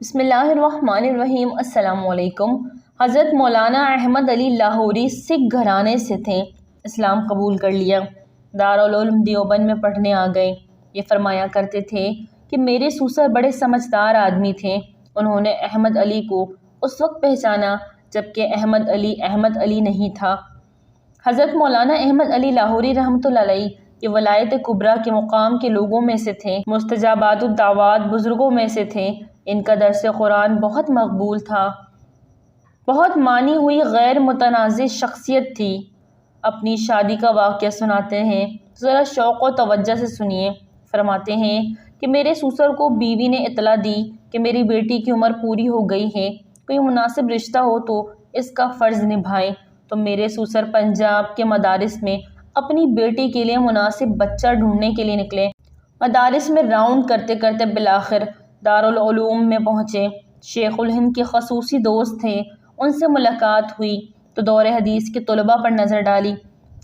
بسم اللہ الرحمن الرحیم۔ السلام علیکم۔ حضرت مولانا احمد علی لاہوری سکھ گھرانے سے تھے، اسلام قبول کر لیا، دارالعلوم دیوبند میں پڑھنے آ گئے۔ یہ فرمایا کرتے تھے کہ میرے سسر بڑے سمجھدار آدمی تھے۔ انہوں نے احمد علی کو اس وقت پہچانا جبکہ احمد علی نہیں تھا۔ حضرت مولانا احمد علی لاہوری رحمۃ اللہ علیہ یہ ولایت کبریٰ کے مقام کے لوگوں میں سے تھے، مستجابات الدعوات بزرگوں میں سے تھے۔ ان کا درس قرآن بہت مقبول تھا، بہت مانی ہوئی غیر متنازع شخصیت تھی۔ اپنی شادی کا واقعہ سناتے ہیں، ذرا شوق و توجہ سے سنیے۔ فرماتے ہیں کہ میرے سسر کو بیوی نے اطلاع دی کہ میری بیٹی کی عمر پوری ہو گئی ہے، کوئی مناسب رشتہ ہو تو اس کا فرض نبھائیں۔ تو میرے سسر پنجاب کے مدارس میں اپنی بیٹی کے لیے مناسب بچہ ڈھونڈنے کے لیے نکلے۔ مدارس میں راؤنڈ کرتے کرتے بالآخر دارالعلوم میں پہنچے۔ شیخ الہند کے خصوصی دوست تھے، ان سے ملاقات ہوئی تو دور حدیث کے طلباء پر نظر ڈالی۔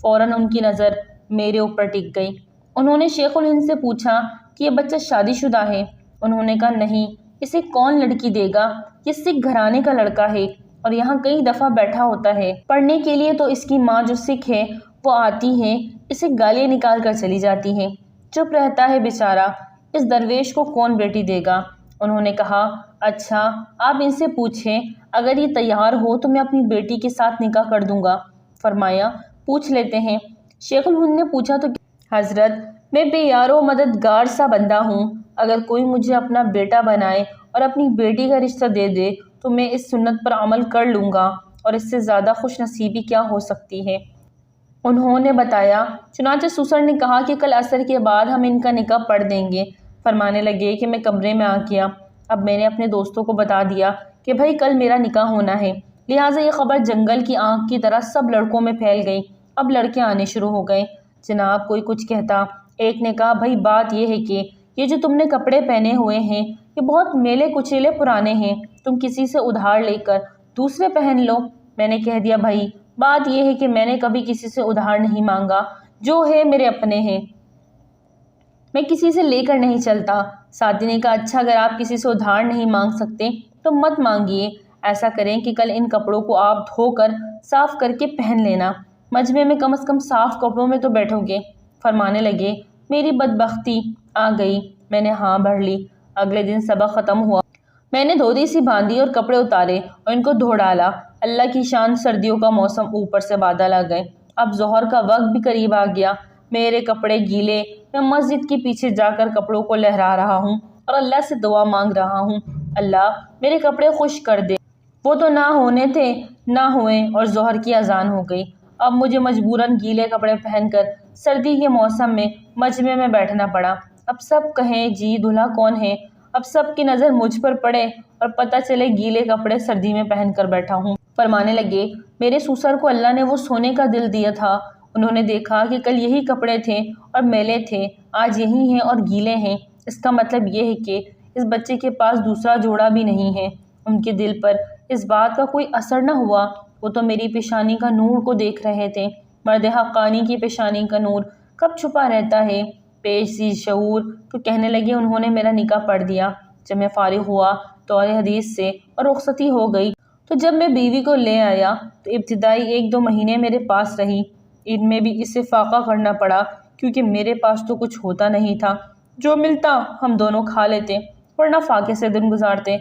فوراً ان کی نظر میرے اوپر ٹک گئی۔ انہوں نے شیخ الہند سے پوچھا کہ یہ بچہ شادی شدہ ہے؟ انہوں نے کہا نہیں، اسے کون لڑکی دے گا؟ یہ سکھ گھرانے کا لڑکا ہے اور یہاں کئی دفعہ بیٹھا ہوتا ہے پڑھنے کے لیے، تو اس کی ماں جو سکھ ہے وہ آتی ہے، اسے گالیاں نکال کر چلی جاتی ہے، چپ رہتا ہے بیچارہ، اس درویش کو کون بیٹی دے گا؟ انہوں نے کہا اچھا، آپ ان سے پوچھیں، اگر یہ تیار ہو تو میں اپنی بیٹی کے ساتھ نکاح کر دوں گا۔ فرمایا پوچھ لیتے ہیں۔ شیخ الہند نے پوچھا تو حضرت میں بے یار و مددگار سا بندہ ہوں، اگر کوئی مجھے اپنا بیٹا بنائے اور اپنی بیٹی کا رشتہ دے دے تو میں اس سنت پر عمل کر لوں گا، اور اس سے زیادہ خوش نصیبی کیا ہو سکتی ہے؟ انہوں نے بتایا۔ چنانچہ سسر نے کہا کہ کل عصر کے بعد ہم ان کا نکاح پڑھ دیں گے۔ فرمانے لگے کہ میں کمرے میں آ گیا۔ اب میں نے اپنے دوستوں کو بتا دیا کہ بھائی کل میرا نکاح ہونا ہے، لہٰذا یہ خبر جنگل کی آنکھ کی طرح سب لڑکوں میں پھیل گئی۔ اب لڑکے آنے شروع ہو گئے۔ جناب کوئی کچھ کہتا، ایک نے کہا بھائی بات یہ ہے کہ یہ جو تم نے کپڑے پہنے ہوئے ہیں یہ بہت میلے کچیلے پرانے ہیں، تم کسی سے ادھار لے کر دوسرے پہن لو۔ میں نے کہہ دیا بھائی بات یہ ہے کہ میں نے کبھی کسی سے ادھار نہیں مانگا، جو ہے میرے اپنے ہیں، میں کسی سے لے کر نہیں چلتا۔ ساتھی نے کہا اچھا، اگر آپ کسی سے ادھار نہیں مانگ سکتے تو مت مانگیے، ایسا کریں کہ کل ان کپڑوں کو آپ دھو کر صاف کر کے پہن لینا، مجمع میں کم از کم صاف کپڑوں میں تو بیٹھو گے۔ فرمانے لگے میری بدبختی آ گئی، میں نے ہاں بھر لی۔ اگلے دن سبق ختم ہوا، میں نے دھوتی سی باندھی اور کپڑے اتارے اور ان کو دھو ڈالا۔ اللہ کی شان، سردیوں کا موسم، اوپر سے بادل آ گئے۔ اب ظہر کا وقت بھی قریب آ گیا، میرے کپڑے گیلے، میں مسجد کے پیچھے جا کر کپڑوں کو لہرا رہا ہوں اور اللہ سے دعا مانگ رہا ہوں، اللہ میرے کپڑے خشک کر دے۔ وہ تو نہ ہونے تھے، نہ ہوئے اور ظہر کی اذان ہو گئی۔ اب مجھے مجبوراً گیلے کپڑے پہن کر سردی کے موسم میں مجمع میں بیٹھنا پڑا۔ اب سب کہیں جی دلہا کون ہے؟ اب سب کی نظر مجھ پر پڑے اور پتہ چلے گیلے کپڑے سردی میں پہن کر بیٹھا ہوں۔ فرمانے لگے میرے سسر کو اللہ نے وہ سونے کا دل دیا تھا، انہوں نے دیکھا کہ کل یہی کپڑے تھے اور میلے تھے، آج یہی ہیں اور گیلے ہیں، اس کا مطلب یہ ہے کہ اس بچے کے پاس دوسرا جوڑا بھی نہیں ہے۔ ان کے دل پر اس بات کا کوئی اثر نہ ہوا، وہ تو میری پیشانی کا نور کو دیکھ رہے تھے۔ مرد حقانی کی پیشانی کا نور کب چھپا رہتا ہے؟ پیش ذی شعور تو کہنے لگے انہوں نے میرا نکاح پڑھ دیا۔ جب میں فارغ ہوا دور حدیث سے اور رخصتی ہو گئی تو جب میں بیوی کو لے آیا تو ابتدائی 1-2 مہینے میرے پاس رہی۔ ان میں بھی اسے فاقہ کرنا پڑا کیونکہ میرے پاس تو کچھ ہوتا نہیں تھا، جو ملتا ہم دونوں کھا لیتے ورنہ فاقے سے دن گزارتے۔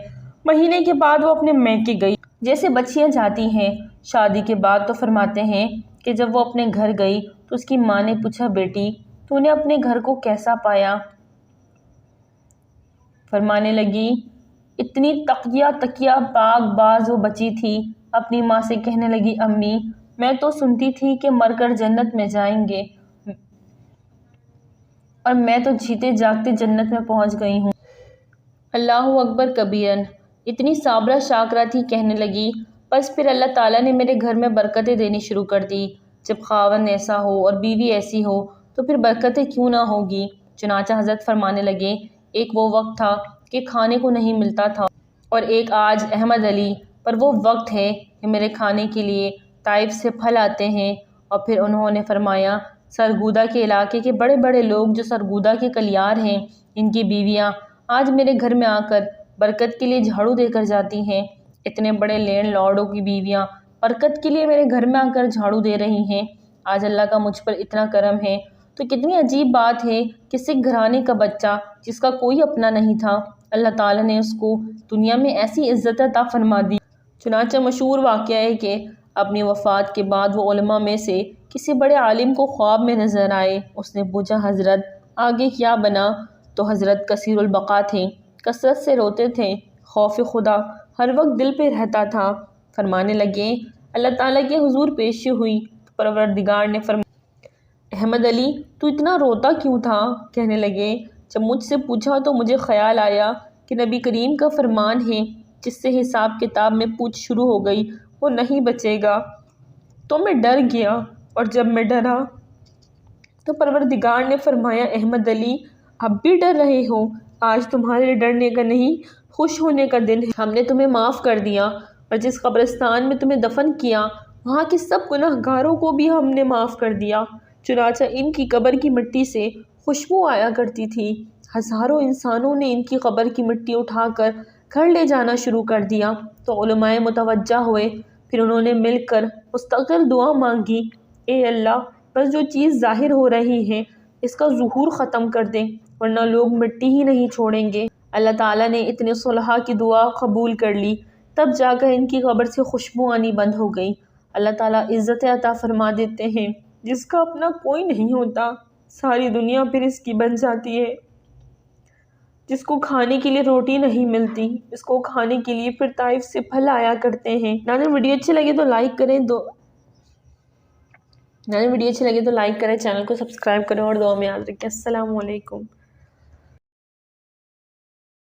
مہینے کے بعد وہ اپنے میکے گئی، جیسے بچیاں جاتی ہیں۔ شادی کے بعد تو فرماتے ہیں کہ جب وہ اپنے گھر گئی تو اس کی ماں نے پوچھا بیٹی تو نے اپنے گھر کو کیسا پایا؟ فرمانے لگی اتنی تقیہ پاک باز وہ بچی تھی، اپنی ماں سے کہنے لگی امی میں تو سنتی تھی کہ مر کر جنت میں جائیں گے اور میں تو جیتے جاگتے جنت میں پہنچ گئی ہوں۔ اللہ اکبر کبیرن، اتنی صابرہ شاکرہ تھی، کہنے لگی بس پھر اللہ تعالیٰ نے میرے گھر میں برکتیں دینی شروع کر دی۔ جب خاوند ایسا ہو اور بیوی ایسی ہو تو پھر برکتیں کیوں نہ ہوگی؟ چنانچہ حضرت فرمانے لگے ایک وہ وقت تھا کہ کھانے کو نہیں ملتا تھا اور ایک آج احمد علی پر وہ وقت ہے کہ میرے کھانے کے لیے طائف سے پھل آتے ہیں۔ اور پھر انہوں نے فرمایا سرگودا کے علاقے کے بڑے بڑے لوگ جو سرگودا کے کلیار ہیں، ان کی بیویاں آج میرے گھر میں آ کر برکت کے لیے جھاڑو دے کر جاتی ہیں۔ اتنے بڑے لینڈ لارڈوں کی بیویاں برکت کے لیے میرے گھر میں آ کر جھاڑو دے رہی ہیں۔ آج اللہ کا مجھ پر اتنا کرم ہے۔ تو کتنی عجیب بات ہے کہ سکھ گھرانے کا بچہ جس کا کوئی اپنا نہیں تھا، اللہ تعالیٰ نے اس کو دنیا میں ایسی عزت عطا فرما دی۔ چنانچہ مشہور واقعہ ہے کہ اپنی وفات کے بعد وہ علماء میں سے کسی بڑے عالم کو خواب میں نظر آئے۔ اس نے پوچھا حضرت آگے کیا بنا؟ تو حضرت کثیر البقا تھے، کثرت سے روتے تھے، خوف خدا ہر وقت دل پہ رہتا تھا۔ فرمانے لگے اللہ تعالیٰ کے حضور پیشی ہوئی تو پروردگار نے فرمایا احمد علی تو اتنا روتا کیوں تھا؟ کہنے لگے جب مجھ سے پوچھا تو مجھے خیال آیا کہ نبی کریم کا فرمان ہے جس سے حساب کتاب میں پوچھ شروع ہو گئی وہ نہیں بچے گا، تو میں ڈر گیا، اور جب میں ڈرا تو پروردگار نے فرمایا احمد علی اب بھی ڈر رہے ہو؟ آج تمہارے ڈرنے کا نہیں خوش ہونے کا دن ہے۔ ہم نے تمہیں معاف کر دیا، اور جس قبرستان میں تمہیں دفن کیا وہاں کے سب گناہ گاروں کو بھی ہم نے معاف کر دیا۔ چنانچہ ان کی قبر کی مٹی سے خوشبو آیا کرتی تھی۔ ہزاروں انسانوں نے ان کی قبر کی مٹی اٹھا کر گھر لے جانا شروع کر دیا تو علماء متوجہ ہوئے، پھر انہوں نے مل کر مستقل دعا مانگی، اے اللہ بس جو چیز ظاہر ہو رہی ہے اس کا ظہور ختم کر دیں ورنہ لوگ مٹی ہی نہیں چھوڑیں گے۔ اللہ تعالیٰ نے اتنے صلحاء کی دعا قبول کر لی، تب جا کر ان کی قبر سے خوشبو آنی بند ہو گئی۔ اللہ تعالیٰ عزت عطا فرما دیتے ہیں، جس کا اپنا کوئی نہیں ہوتا ساری دنیا پھر اس کی بن جاتی ہے۔ جس کو کھانے کے لیے روٹی نہیں ملتی اس کو کھانے کے لیے پھر طائف سے پھل آیا کرتے ہیں۔ ناظرین ویڈیو اچھی لگے تو لائک کریں، چینل کو سبسکرائب کریں اور دعا میں یاد رکھیں۔ السلام علیکم۔